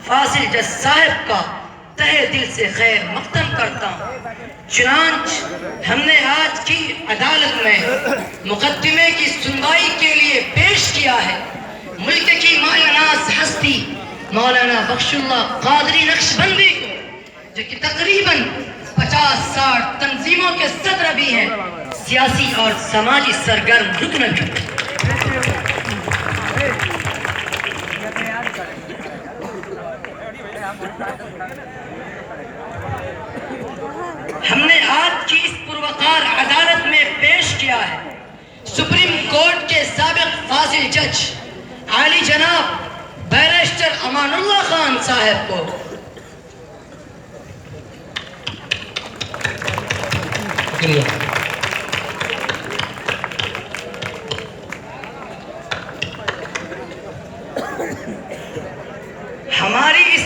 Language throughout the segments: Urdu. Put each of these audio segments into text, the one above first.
فاضل جج صاحب کا تہہ دل سے خیر مقدم کرتا ہوں۔ چنانچہ ہم نے آج کی عدالت میں مقدمے کی سنوائی کے لیے پیش کیا ہے ملک کی مایہ ناز ہستی مولانا بخش اللہ قادری نقشبندی کو، جو کہ تقریباً 50-60 تنظیموں کے صدر بھی ہیں، سیاسی اور سماجی سرگرم رکن بھی۔ ہم نے آج کی اس پروقار عدالت میں پیش کیا ہے سپریم کورٹ کے سابق فاضل جج عالی جناب بیرسٹر امان اللہ خان صاحب کو۔ ہماری اس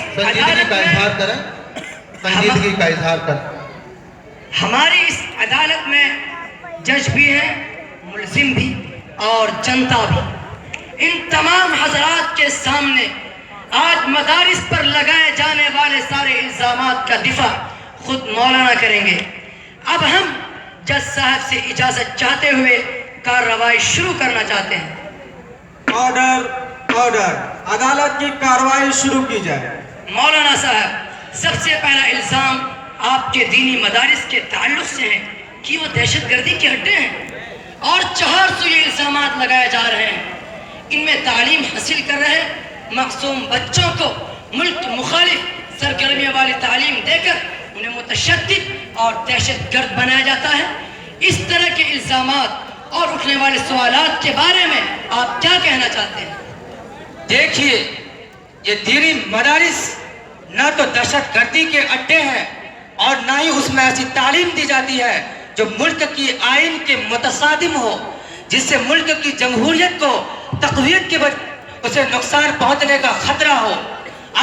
عدالت میں جج بھی ہیں، ملزم بھی اور جنتا بھی۔ ان تمام حضرات کے سامنے آج مدارس پر لگائے جانے والے سارے الزامات کا دفاع خود مولانا کریں گے۔ اب ہم جج صاحب سے اجازت چاہتے ہوئے کارروائی شروع کرنا چاہتے ہیں۔ آرڈر، عدالت کی کارروائی شروع کی جائے۔ مولانا صاحب، سب سے پہلا الزام آپ کے دینی مدارس کے تعلق سے ہے کہ وہ دہشت گردی کے اڈے ہیں، اور 400 یہ الزامات لگائے جا رہے ہیں۔ ان میں تعلیم حاصل کر رہے معصوم بچوں کو ملک مخالف سرگرمیوں والی تعلیم دے کر انہیں متشدد اور دہشت گرد بنایا جاتا ہے۔ اس طرح کے الزامات اور اٹھنے والے سوالات کے بارے میں آپ کیا کہنا چاہتے ہیں؟ دیکھیے، یہ دینی مدارس نہ تو دہشت گردی کے اڈے ہیں اور نہ ہی اس میں ایسی تعلیم دی جاتی ہے جو ملک کی آئین کے متصادم ہو، جس سے ملک کی جمہوریت کو تقویت کے اسے نقصان پہنچنے کا خطرہ ہو۔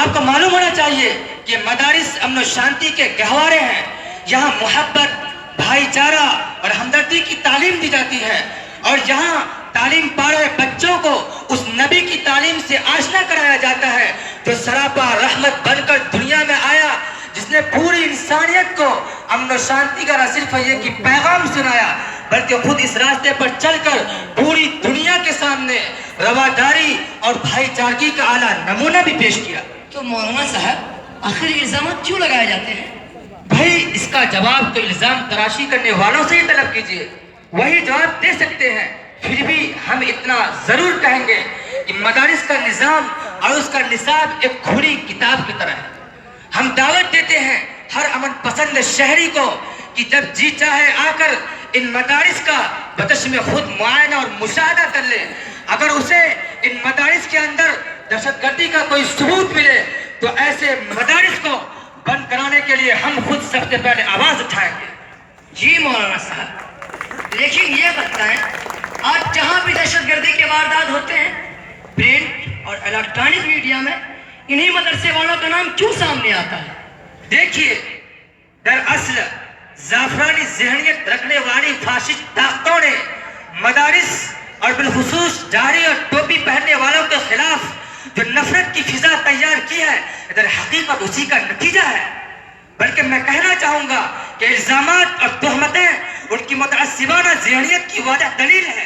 آپ کو معلوم ہونا چاہیے کہ مدارس امن و شانتی کے گہوارے ہیں۔ یہاں محبت، بھائی چارہ اور ہمدردی کی تعلیم دی جاتی ہے، اور یہاں تعلیم پا رہے بچوں کو اس نبی کی تعلیم سے آشنا کرایا جاتا ہے جو سراپا رحمت بن کر دنیا میں آیا، جس نے پوری انسانیت کو امن و شانتی کا نہ صرف یہ کہ پیغام سنایا، بلکہ خود اس راستے پر چل کر پوری دنیا کے سامنے رواداری اور بھائی چارگی کا اعلیٰ نمونہ بھی پیش کیا۔ تو مولانا صاحب، آخر الزامات کیوں لگائے جاتے ہیں؟ بھائی، اس کا جواب تو الزام تراشی کرنے والوں سے ہی طلب کیجئے، وہی جواب دے سکتے ہیں۔ پھر بھی ہم اتنا ضرور کہیں گے کہ مدارس کا نظام اور اس کا نصاب ایک کھلی کتاب کی طرح ہے۔ ہم دعوت دیتے ہیں ہر امن پسند شہری کو کہ جب جی چاہے آ کر ان مدارس کا بچشم خود معائنہ اور مشاہدہ کر لے۔ اگر اسے ان مدارس کے اندر دہشت گردی کا کوئی ثبوت ملے تو ایسے مدارس کو بند کرانے کے لیے ہم خود سب سے پہلے آواز اٹھائیں گے۔ جی مولانا صاحب، لیکن یہ بتائیں، آج جہاں بھی دہشت گردی کے واردات ہوتے ہیں، پرنٹ اور الیکٹرانک میڈیا میں انہی مدرسے والوں کا نام کیوں سامنے آتا ہے؟ دیکھیے، دراصل زعفرانی ذہنیت رکھنے والی فاشسٹ طاقتوں نے مدارس اور بالخصوص داڑھی اور ٹوپی پہننے والوں کے خلاف جو نفرت کی فضا تیار کی ہے، در حقیقت اسی کا نتیجہ ہے۔ بلکہ میں کہنا چاہوں گا کہ الزامات اور تہمتیں ان کی متعصبانہ ذہنیت کی واضح دلیل ہے۔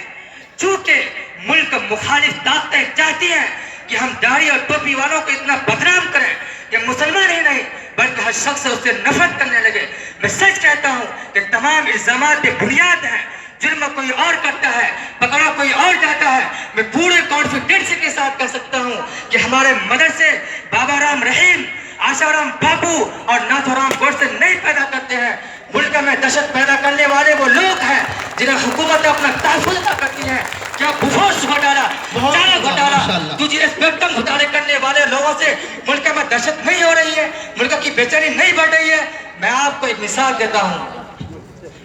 چونکہ ملک مخالف طاقتیں چاہتی ہیں کہ ہم داڑھی اور ٹوپی والوں کو اتنا بدنام کریں کہ مسلمان ہی نہیں بلکہ ہر شخص اس سے نفرت کرنے لگے۔ میں سچ کہتا ہوں کہ تمام الزامات بے بنیاد ہیں۔ جرم کوئی اور کرتا ہے، پکڑا کوئی اور جاتا ہے۔ میں پورے کانفیڈنس کے ساتھ کہہ سکتا ہوں کہ ہمارے مدرسے بابا رام رحیم، آشا رام باپو اور ناتھو رام گوڈسے نہیں پیدا کرتے ہیں۔ ملک میں دہشت پیدا کرنے والے وہ لوگ ہیں جنہیں حکومت اپنا تحفظ ادا کرتی ہے۔ کیا بفوس گھوٹالا، چالا گھوٹالا، دوسری اسپیکٹرم گھوٹالے کرنے والے لوگوں سے ملک میں دہشت نہیں ہو رہی ہے، ملک کی بے چینی نہیں بڑھ رہی ہے؟ میں آپ کو ایک مثال دیتا ہوں۔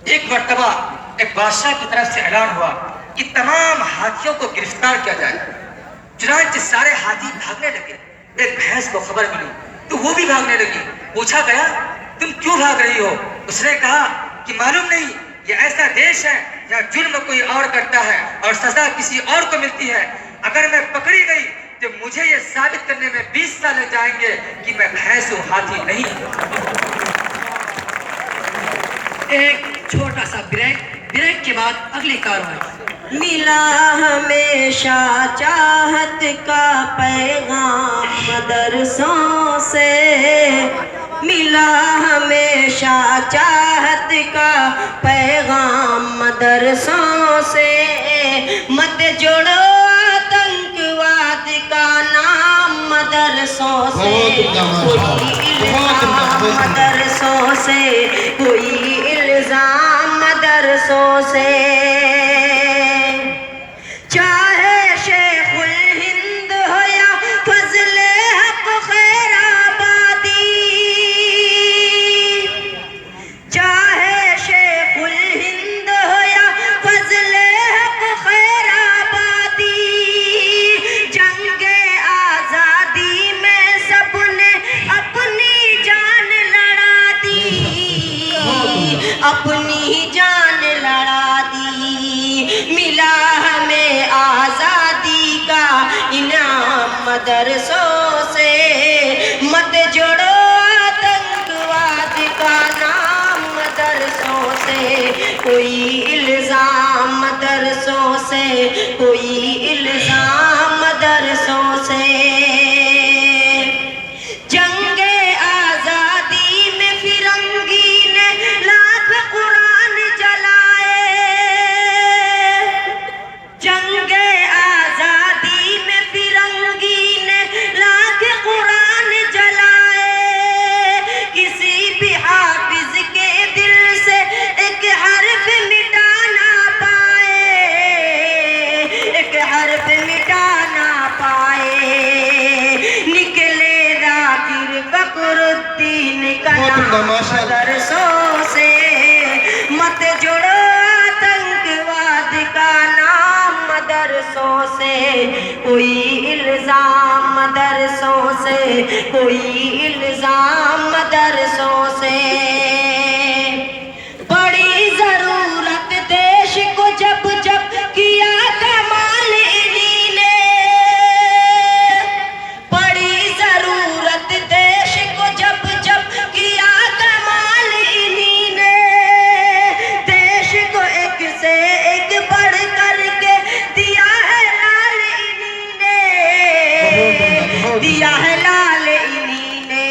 ایک مرتبہ ایک بادشاہ کی طرف سے اعلان ہوا کہ تمام ہاتھیوں کو گرفتار کیا جائے۔ چنانچہ سارے ہاتھی بھاگنے لگے۔ ایک بھینس کو خبر ملی تو وہ بھی بھاگنے لگی۔ پوچھا گیا، تم کیوں بھاگ رہی ہو؟ اس نے کہا کہ معلوم نہیں، یہ ایسا دیش ہے جہاں جرم کوئی اور کرتا ہے اور سزا کسی اور کو ملتی ہے۔ اگر میں پکڑی گئی تو مجھے یہ ثابت کرنے میں 20 سال لگ جائیں گے کہ میں بھینس ہوں، ہاتھی نہیں ہوں۔ ایک چھوٹا سا بریک کے بعد اگلی کارروائی۔ ملا ہمیشہ چاہت کا پیغام مدرسوں سے، ملا ہمیشہ چاہت کا پیغام مدرسوں سے، مت جوڑو آتنکواد کا نام مدرسوں سے، کوئی الزام مدرسوں سے، کوئی الزام مدرسوں سے، چاہے شیخ الہند ہو یا فضل حق خیر آبادی، چاہے شیخ الہند ہو یا فضل حق خیر آبادی، جنگ آزادی میں سب نے اپنی جان لڑا دی، اپنی جان لڑا دی، ملا ہمیں آزادی کا انعام مدرسوں سے، مت جوڑو آتنکواد کا نام مدرسوں سے، کوئی الزام مدرسوں سے، کوئی الزام مدرسوں سے، جنگ آزادی میں فرنگی نے لاکھ قرآن جلائے، جنگ آزادی میں فرنگی نے لاکھ قرآن جلائے، کسی بھی حافظ کے دل سے ایک حرف مٹا نہ پائے، ایک حرف مٹا نہ پائے، نکلے ذاکر فخر الدین کا نام مدرسوں سے، مت جوڑو آتنکواد کا نام مدرسوں سے، کوئی الزام مدرسوں سے، کوئی الزام مدرسوں سے، بڑی ضرورت دیش کو جب جب کیا کمال انہی نے، بڑی ضرورت دیش کو جب جب کیا کمال انہی نے، دیش کو ایک سے ایک بڑھ کر کے دیا ہے لال انہی نے، دیا ہے لال انہی نے،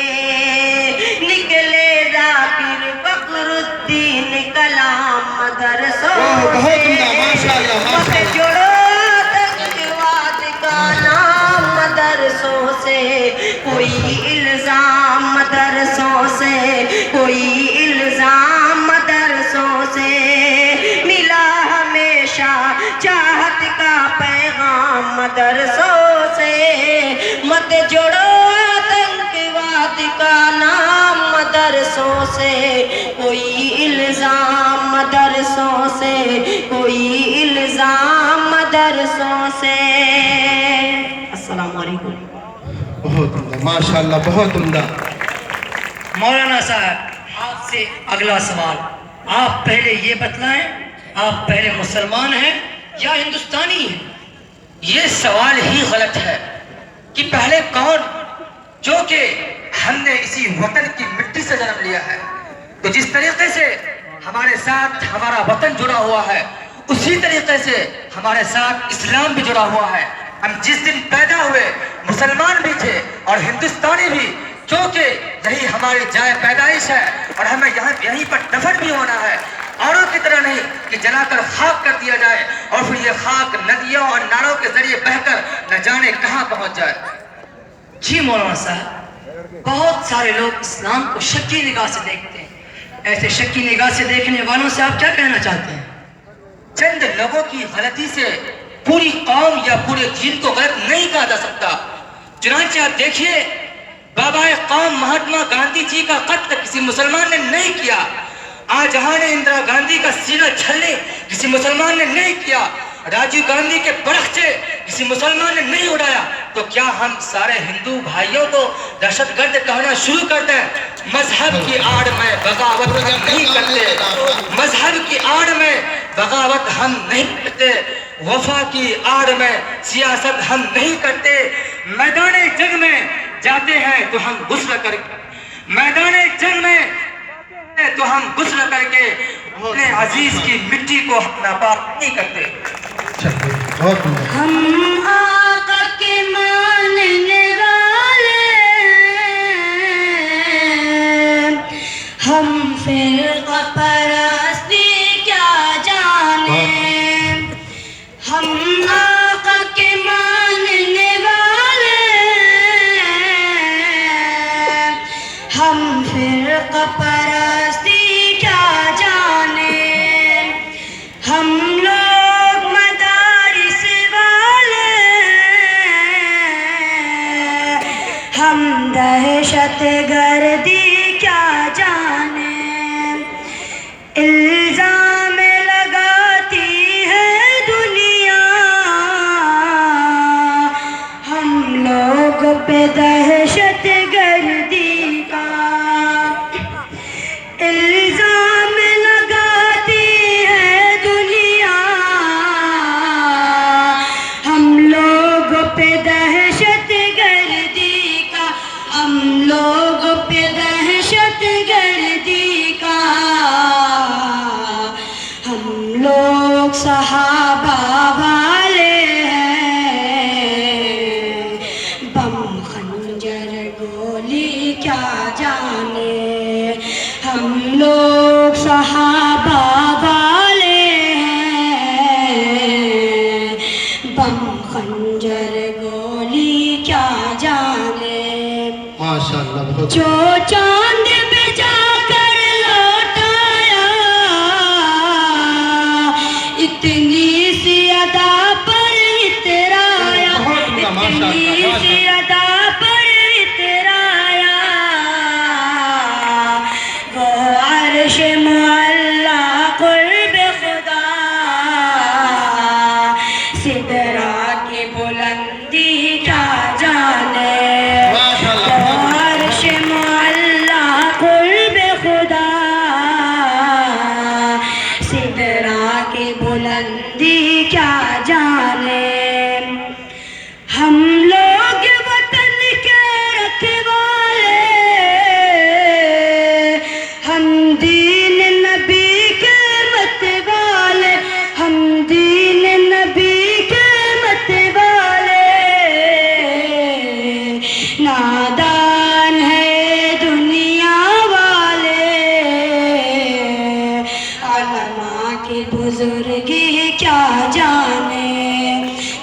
نکلے ذاکر فخر الدین کلام مدرسوں سے، مت جوڑو آتنکواد کا نام مدرسوں سے، کوئی الزام مدرسوں سے، کوئی الزام مدرسوں سے، ملا ہمیشہ چاہت کا پیغام مدرسوں سے، مت جوڑو آتنکواد کا نام مدرسوں سے، کوئی الزام مدرسوں سے، کوئی الزام مدرسوں سے۔ السلام علیکم۔ بہت عمدہ، ماشاءاللہ بہت عمدہ۔ مولانا صاحب آپ سے اگلا سوال، آپ پہلے یہ بتلائیں آپ پہلے مسلمان ہیں یا ہندوستانی ہیں؟ یہ سوال ہی غلط ہے کہ پہلے کون، جو کہ ہم نے اسی وطن کی مٹی سے جنم لیا ہے، تو جس طریقے سے ہمارے ساتھ ہمارا وطن جڑا ہوا ہے اسی طریقے سے ہمارے ساتھ اسلام بھی جڑا ہوا ہے۔ ہم جس دن پیدا ہوئے مسلمان بھی تھے اور ہندوستانی بھی، کیونکہ یہی ہماری جائے پیدائش ہے اور ہمیں یہیں پر دفن بھی ہونا ہے، اوروں کی طرح نہیں کہ جلا کر خاک کر دیا جائے اور پھر یہ خاک ندیوں اور نالوں کے ذریعے بہہ کر نہ جانے کہاں پہنچ جائے۔ جی مولانا صاحب، بہت سارے لوگ اسلام کو شکی نگاہ سے دیکھتے ہیں، ایسے شکی نگاہ سے دیکھنے والوں سے آپ کیا کہنا چاہتے ہیں؟ چند لوگوں کی غلطی سے پوری قوم یا پورے دین کو غلط نہیں کہا جا سکتا۔ چنانچہ آپ دیکھیے، بابا قوم مہاتما گاندھی جی کا قتل کسی مسلمان نے نہیں کیا، آج جہاں نے اندرا گاندھی کا سینہ چھلنے کسی مسلمان نے نہیں کیا، راجیو گاندھی کے برخچے کسی مسلمان نے نہیں اڑایا، تو کیا ہم سارے ہندو بھائیوں کو دہشت گرد کہنا شروع کر دیں؟ مذہب کی آڑ میں بغاوت ہم نہیں کرتے، مذہب کی آڑ میں بغاوت ہم نہیں کرتے، وفا کی آڑ میں سیاست ہم نہیں کرتے، میدان جنگ میں جاتے ہیں تو ہم غسل کر کے میدان جنگ میں تو ہم غسل کر کے اپنے عزیز کی مٹی کو ناپاک نہیں کرتے. ہم آقا کے ماننے والے، ہم فرقہ پرستی کیا جانے. ہم آقا کے ماننے والے، ہم فرقہ پرستی کیا جانے. ہم لوگ مدارس والے، ہم دہشت گردی کیا جانے. الزام لگاتی ہے دنیا ہم لوگ پہ دہشت گردی کا. الزام لگاتی ہے دنیا ہم لوگ پہ دہشت گردی کا. ہم لوگ پہ دہشت گردی کا. ہم لوگ صحابہ والے ہیں، بم خنجر گولی کیا جانے. ہم لوگ صحابہ والے ہیں، بم خنجر گولی کیا جانے. ماشاءاللہ بہت جو چاند پہ جا کر لوٹ آیا، اتنی سی ادا پر اترایا، اتنی سی ادا پر اترایا. وہ عرش معلا قرب خدا، سدرا کی بلندی کیا جانے. عرش معلا قرب خدا، سدرا کی بلندی کیا جانے. ہم لوگ وطن کے رکھوالے، ہم دین نبی کے مت والے، ہم دین نبی کے مت والے. نادان ہے دنیا والے، علماء کی بزرگی کیا جانے.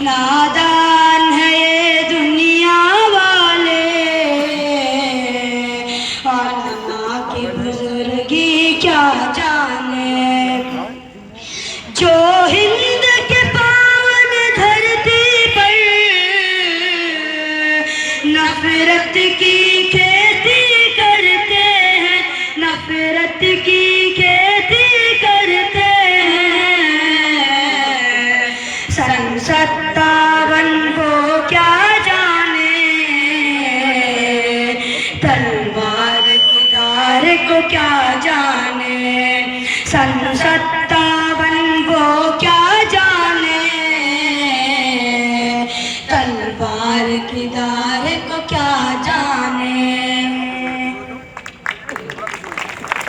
نادان ہے یہ دنیا والے، علماء کی بزرگی کیا جانے. جو ہند کے پاون دھرتی پر نفرت کی کھیتی کرتے ہیں، نفرت کی کھیتی کرتے ہیں. سن 57 کو کیا جانے، تلوار کی دھار کو کیا جانے. سن 57 کو کیا جانے، تلوار کی دھار کو کیا جانے.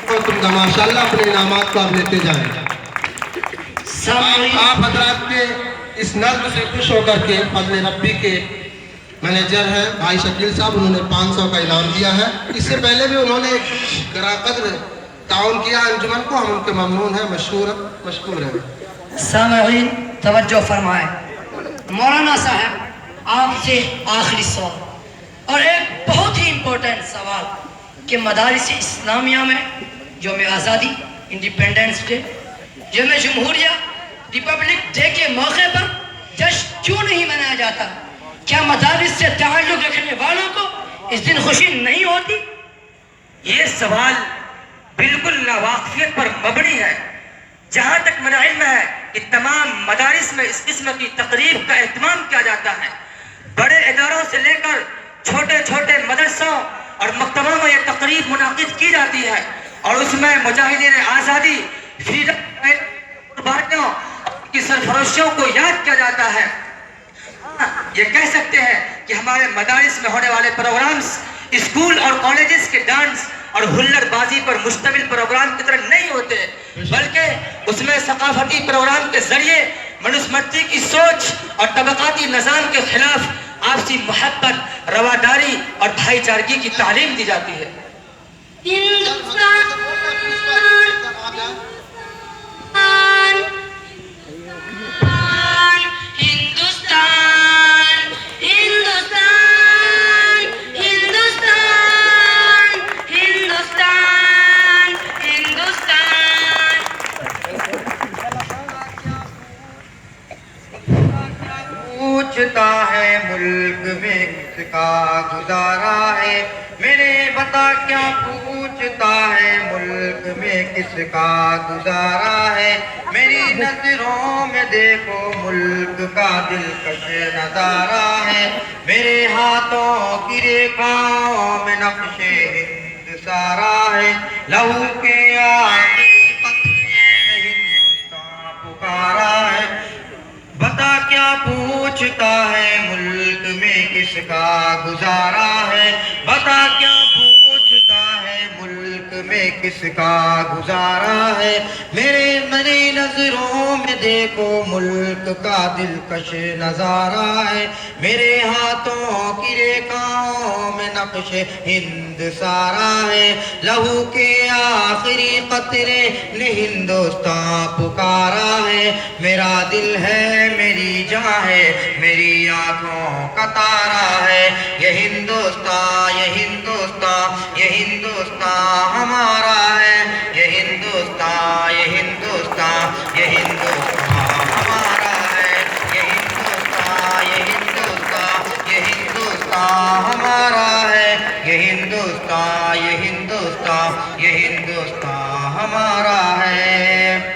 اور تم کا ماشاءاللہ اپنے انعامات کو آپ لیتے جائیں. آپ حضرات کے اس نظم سے خوش ہو کر کے فضل ربی کے مینیجر ہیں بھائی شکیل صاحب، انہوں نے 500 کا انعام دیا ہے. اس سے پہلے بھی انہوں نے گراں قدر تعاون کیا انجمن کو، ہم ان کے ممنون ہیں، مشکور ہیں. سامعین توجہ فرمائیں. مولانا صاحب آپ سے آخری سوال اور ایک بہت ہی امپورٹنٹ سوال کہ مدارس اسلامیہ میں یوم آزادی، انڈیپینڈنس ڈے، یوم جمہوریہ، ریپبلک ڈے کے موقع پر جشن کیوں نہیں منایا جاتا؟ کیا مدارس سے تعلق رکھنے والوں کو اس دن خوشی نہیں ہوتی؟ یہ سوال بالکل ناواقفیت پر مبنی ہے. جہاں تک میرا علم ہے کہ تمام مدارس میں اس قسم کی تقریب کا اہتمام کیا جاتا ہے. بڑے اداروں سے لے کر چھوٹے چھوٹے مدرسوں اور مکتبوں میں یہ تقریب منعقد کی جاتی ہے اور اس میں مجاہدین آزادی، فریڈم قربانیوں کی سرفروشیوں کو یاد کیا جاتا ہے. یہ کہہ سکتے ہیں کہ ہمارے مدارس میں ہونے والے پروگرامز اسکول اور کالجز کے ڈانس اور ہلڑ بازی پر مشتمل پروگرام کی طرح نہیں ہوتے، بلکہ اس میں ثقافتی پروگرام کے ذریعے منسمرتی کی سوچ اور طبقاتی نظام کے خلاف آپسی محبت، رواداری اور بھائی چارگی کی تعلیم دی جاتی ہے۔ پوچھتا ہے ملک میں کس کا گزارا ہے، میرے بتا کیا پوچھتا ہے ملک میں کس کا گزارا ہے، میری نظروں میں دیکھو ملک کا دلکش نظارہ ہے، میرے ہاتھوں کی ریکھاؤں میں نقش ہند سارا ہے، لہو کے آخری قطرے میں ہندوستان پکارا ہے، بتا کیا پوچھتا ہے ملک میں کس کا گزارا ہے، بتا کیا پوچھتا ہے ملک میں کس کا گزارا ہے، میری نظروں میں دیکھو ملک کا دلکش نظارہ ہے، میرے ہاتھوں کی ریکھاؤں میں نقش ہند سارا ہے، لہو کے آخری قطرے نے ہندوستان پکارا ہے، میرا دل ہے میری جاں ہے میری آنکھوں کا تارا ہے، یہ ہندوستان یہ ہندوستان یہ ہندوستان ہمارا ہے، یہ ہندوستان یہ ہندوستان یہ ہندوستان ہمارا ہے، یہ ہندوستان یہ ہندوستان یہ ہندوستان ہمارا ہے، یہ ہندوستان یہ ہندوستان یہ ہندوستان ہمارا ہے۔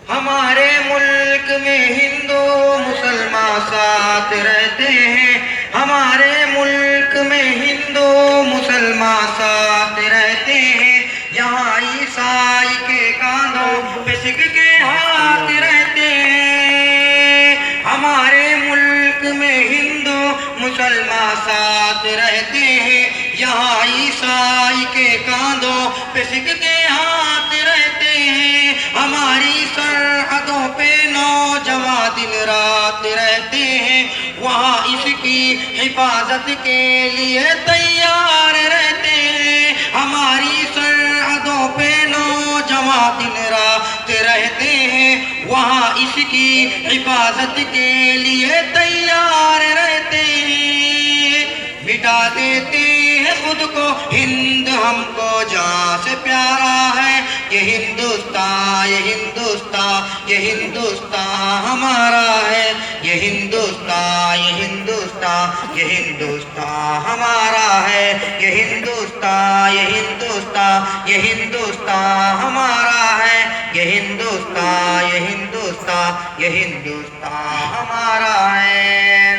ہمارے ملک میں ہندو مسلمان ساتھ رہتے ہیں، ہمارے ملک میں ہندو مسلمان ساتھ رہتے ہیں، یہاں عیسائی کے کاندھوں پہ سکھ کے ہاتھ رہتے ہیں، ہمارے ملک میں ہندو مسلمان ساتھ رہتے ہیں، یہاں عیسائی کے کاندھوں پہ سکھ کے ہاتھ رہتے ہیں، ہماری سرحدوں پہ نوجوان دن رات رہتے ہیں، وہاں اس کی حفاظت کے لیے تیار رہتے ہیں، ہماری سرحدوں پہ نوجوان دن رات رہتے ہیں، وہاں اس کی حفاظت کے لیے تیار رہتے ہیں، مٹا دیتے ہیں خود کو ہند ہم کو جان سے پیارا ہے، یہ ہندوستان یہ ہندوستان یہ ہندوستان ہمارا ہے، یہ ہندوستان یہ ہندوستان یہ ہندوستان ہمارا ہے، یہ ہندوستان یہ ہندوستان یہ ہندوستان ہمارا ہے، یہ ہندوستان یہ ہندوستان یہ ہندوستان ہمارا ہے۔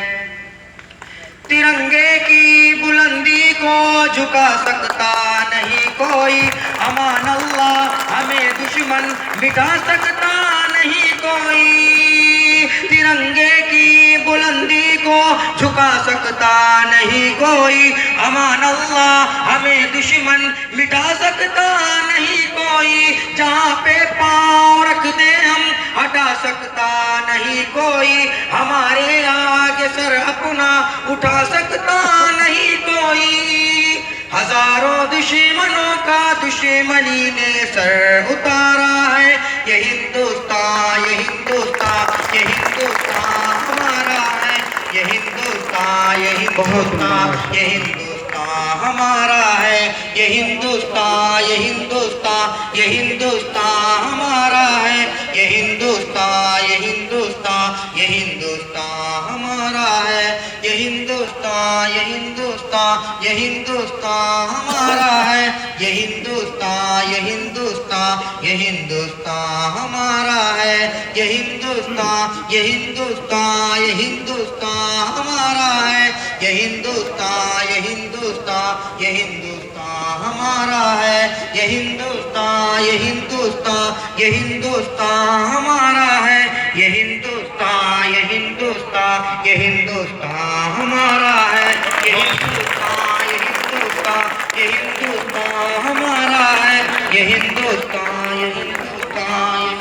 ترنگے کی بلندی کو جھکا سکتا نہیں کوئی، امان اللہ ہمیں دشمن مٹا سکتا نہیں کوئی، ترنگے کی بلندی کو جھکا سکتا نہیں کوئی، امان اللہ ہمیں دشمن مٹا سکتا نہیں کوئی، جہاں پہ پاؤں رکھ دے ہم ہٹا سکتا نہیں کوئی، ہمارے آگے سر اپنا اٹھا سکتا نہیں کوئی، ہزاروں دشمنوں کا دشمنی نے سر اتارا ہے، یہ ہندوستان یہ ہندوستان یہ ہندوستان ہمارا ہے، یہ ہندوستان یہ ہندوستان یہ ہندوستان ہمارا ہے، یہ ہندوستان یہ ہندوستان یہ ہندوستان ہمارا ہے، یہ ہندوستان یہ ہندوستان یہ ہندوستان ہمارا ہے، یہ ہندوستان یہ ہندوستان یہ ہندوستان ہمارا ہے، یہ ہندوستان یہ ہندوستان یہ ہندوستان ہمارا ہے، یہ ہندوستان یہ ہندوستان یہ ہندوستان ہمارا ہے، یہ ہندوستان یہ ہندوستان یہ ہندوستان ہمارا ہے، یہ ہندوستان یہ ہندوستان یہ ہندوستان ہمارا ہے، یہ ہندوستان یہ ہندوستان ہندوستان یہ ہندوستان ہمارا ہے، یہ ہندوستان یہ ہندوستان یہ ہندوستان ہمارا ہے، یہ ہندوستان یہ ہندوستان۔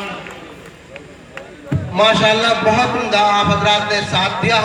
ماشاءاللہ بہت عمدہ آپ حضرات نے ساتھ دیا۔